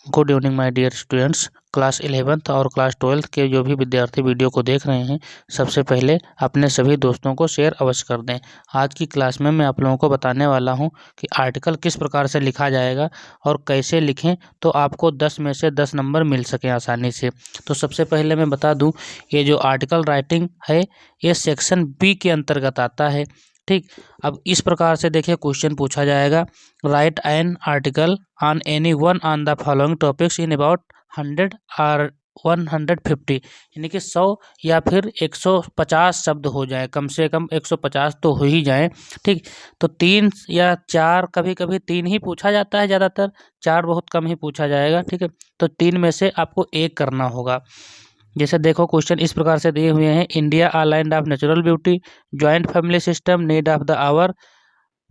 Good evening my dear students. Class 11th और class 12th के जो भी विद्यार्थी वीडियो को देख रहे हैं, सबसे पहले अपने सभी दोस्तों को शेयर अवश्य कर दें। आज की क्लास में मैं आप लोगों को बताने वाला हूं कि आर्टिकल किस प्रकार से लिखा जाएगा और कैसे लिखें तो आपको 10 में से 10 नंबर मिल सकें आसानी से। तो सबसे पहले मैं बता दूं, ये जो आर्टिकल राइटिंग है ये सेक्शन बी के अंतर्गत आता है। ठीक, अब इस प्रकार से देखिए क्वेश्चन पूछा जाएगा, right an article on any one on the following topics in about 100 और 150, यानी कि 100 या फिर 150 शब्द हो जाए, कम से कम 150 तो हो ही जाए। ठीक, तो 3 या 4, कभी कभी 3 ही पूछा जाता है, ज़्यादातर 4 बहुत कम ही पूछा जाएगा। ठीक है, तो 3 में से आपको एक करना होगा। जैसे देखो क्वेश्चन इस प्रकार से दिए हुए हैं, India a land of natural beauty, joint family system, need of the hour.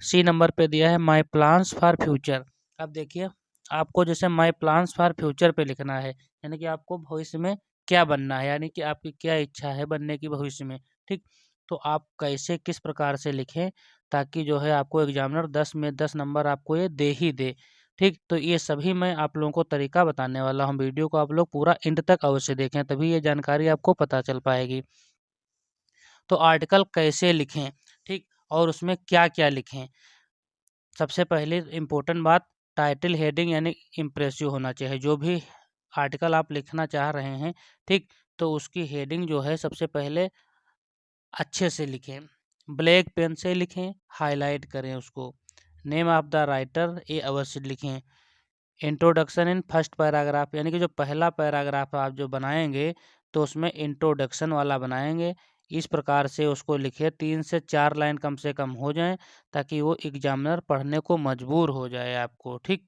C number पे दिया है माई प्लान्स फॉर फ्यूचर। अब देखिए आपको जैसे माई प्लान्स फॉर फ्यूचर पे लिखना है, यानी कि आपको भविष्य में क्या बनना है, यानी कि आपकी क्या इच्छा है बनने की भविष्य में। ठीक, तो आप कैसे किस प्रकार से लिखें ताकि जो है आपको एग्जामिनर 10 में 10 नंबर आपको ये दे ही दे। ठीक, तो ये सभी मैं आप लोगों को तरीका बताने वाला हूँ। वीडियो को आप लोग पूरा एंड तक अवश्य देखें, तभी ये जानकारी आपको पता चल पाएगी। तो आर्टिकल कैसे लिखें, ठीक, और उसमें क्या क्या लिखें। सबसे पहले इम्पोर्टेंट बात, टाइटल हेडिंग यानी इम्प्रेसिव होना चाहिए। जो भी आर्टिकल आप लिखना चाह रहे हैं, ठीक, तो उसकी हेडिंग जो है सबसे पहले अच्छे से लिखें, ब्लैक पेन से लिखें, हाईलाइट करें उसको। नेम ऑफ द राइटर ये अवश्य लिखें। इंट्रोडक्शन इन फर्स्ट पैराग्राफ, यानी कि जो पहला पैराग्राफ आप जो बनाएंगे तो उसमें इंट्रोडक्शन वाला बनाएंगे। इस प्रकार से उसको लिखे, 3 से 4 लाइन कम से कम हो जाएं ताकि वो एग्जामिनर पढ़ने को मजबूर हो जाए आपको। ठीक,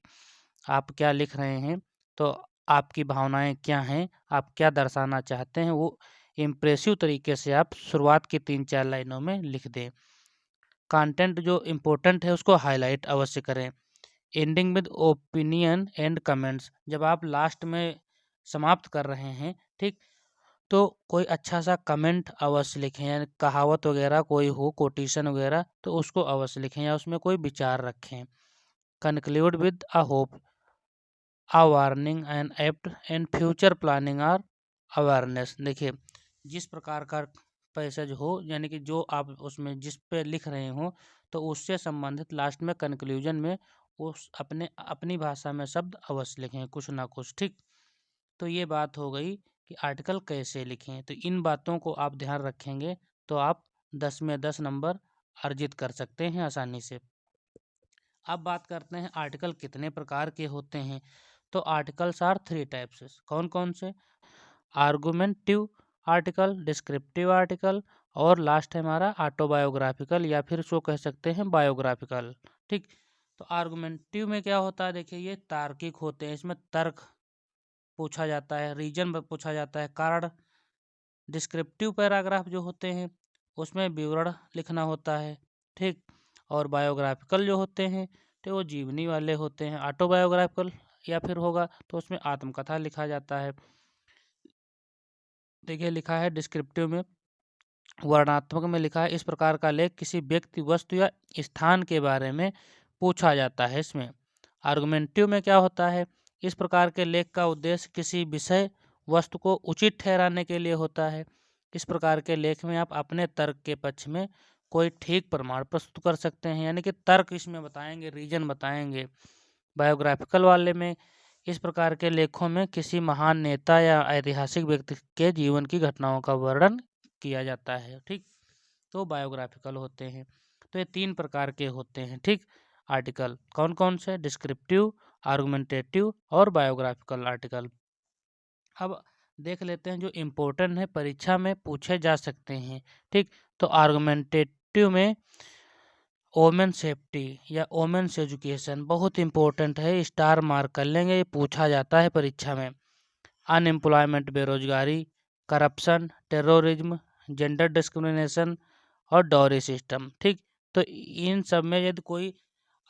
आप क्या लिख रहे हैं, तो आपकी भावनाएं क्या हैं, आप क्या दर्शाना चाहते हैं, वो इम्प्रेसिव तरीके से आप शुरुआत की 3-4 लाइनों में लिख दें। कंटेंट जो इम्पोर्टेंट है उसको हाईलाइट अवश्य करें। Ending with opinion and comments, जब आप लास्ट में समाप्त कर रहे हैं, ठीक, तो कोई अच्छा सा कमेंट अवश्य लिखें, यानी कहावत वगैरह कोई हो, कोटेशन वगैरह, तो उसको अवश्य लिखें या उसमें कोई विचार रखें। Conclude with a hope, a warning and apt and future planning are awareness. देखिए जिस प्रकार का पैसेज हो, यानी कि जो आप उसमें जिस पे लिख रहे हो, तो उससे संबंधित लास्ट में कंक्लूजन में उस अपनी भाषा में शब्द अवश्य लिखें कुछ ना कुछ। ठीक, तो ये बात हो गई कि आर्टिकल कैसे लिखें। तो इन बातों को आप ध्यान रखेंगे तो आप 10 में 10 नंबर अर्जित कर सकते हैं आसानी से। अब बात करते हैं आर्टिकल कितने प्रकार के होते हैं। तो आर्टिकल्स आर 3 टाइप्स। कौन कौन से? आर्गुमेंटिव आर्टिकल, डिस्क्रिप्टिव आर्टिकल, और लास्ट है हमारा ऑटोबायोग्राफिकल या फिर इसको कह सकते हैं बायोग्राफिकल। ठीक, तो आर्गुमेंटिव में क्या होता है, देखिए ये तार्किक होते हैं, इसमें तर्क पूछा जाता है, रीजन पूछा जाता है, कारण। डिस्क्रिप्टिव पैराग्राफ जो होते हैं उसमें विवरण लिखना होता है। ठीक, और बायोग्राफिकल जो होते हैं तो वो जीवनी वाले होते हैं। ऑटोबायोग्राफिकल या फिर होगा तो उसमें आत्मकथा लिखा जाता है। देखिए लिखा है डिस्क्रिप्टिव में, वर्णनात्मक में लिखा है, इस प्रकार का लेख किसी व्यक्ति, वस्तु या स्थान के बारे में पूछा जाता है। इसमें आर्गुमेंटिव में क्या होता है, इस प्रकार के लेख का उद्देश्य किसी विषय वस्तु को उचित ठहराने के लिए होता है। इस प्रकार के लेख में आप अपने तर्क के पक्ष में कोई ठीक प्रमाण प्रस्तुत कर सकते हैं, यानी कि तर्क इसमें बताएंगे, रीजन बताएंगे। बायोग्राफिकल वाले में इस प्रकार के लेखों में किसी महान नेता या ऐतिहासिक व्यक्ति के जीवन की घटनाओं का वर्णन किया जाता है। ठीक, तो बायोग्राफिकल होते हैं। तो ये 3 प्रकार के होते हैं। ठीक, आर्टिकल कौन कौन से? डिस्क्रिप्टिव, आर्गुमेंटेटिव और बायोग्राफिकल आर्टिकल। अब देख लेते हैं जो इम्पोर्टेंट है, परीक्षा में पूछे जा सकते हैं। ठीक, तो आर्गुमेंटेटिव में वोमेन सेफ्टी या वोमेन्स एजुकेशन बहुत इंपॉर्टेंट है, स्टार मार्क कर लेंगे, ये पूछा जाता है परीक्षा में। अनएम्प्लॉयमेंट, बेरोजगारी, करप्शन, टेररिज्म, जेंडर डिस्क्रिमिनेशन और डॉरी सिस्टम। ठीक, तो इन सब में यदि कोई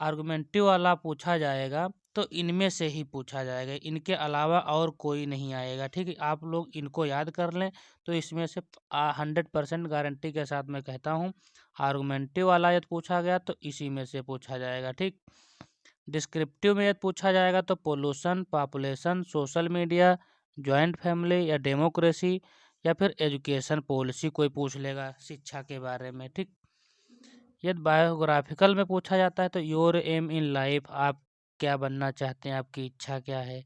आर्गुमेंटिव वाला पूछा जाएगा तो इनमें से ही पूछा जाएगा, इनके अलावा और कोई नहीं आएगा। ठीक है, आप लोग इनको याद कर लें, तो इसमें से 100% गारंटी के साथ मैं कहता हूँ आर्गुमेंटिव वाला यदि पूछा गया तो इसी में से पूछा जाएगा। ठीक, डिस्क्रिप्टिव में यदि पूछा जाएगा तो pollution, population, social media, joint family या डेमोक्रेसी या फिर एजुकेशन पॉलिसी कोई पूछ लेगा शिक्षा के बारे में। ठीक। यदि बायोग्राफिकल में पूछा जाता है तो योर एम इन लाइफ, आप क्या बनना चाहते हैं, आपकी इच्छा क्या है।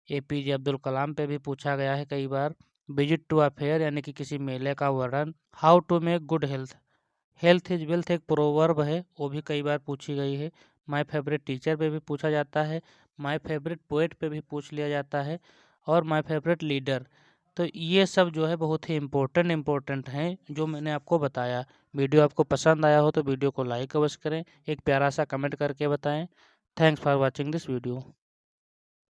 APJ अब्दुल कलाम पे भी पूछा गया है कई बार। विजिट टू अ फेयर यानी कि किसी मेले का वर्णन। How to make good health, health is wealth एक प्रोवर्ब है, वो भी कई बार पूछी गई है। माय फेवरेट टीचर पे भी पूछा जाता है। माय फेवरेट पोएट पे भी पूछ लिया जाता है। और माय फेवरेट लीडर। तो ये सब जो है बहुत ही इम्पोर्टेंट हैं जो मैंने आपको बताया। वीडियो आपको पसंद आया हो तो वीडियो को लाइक अवश्य करें, एक प्यारा सा कमेंट करके बताएं। Thanks for watching this video.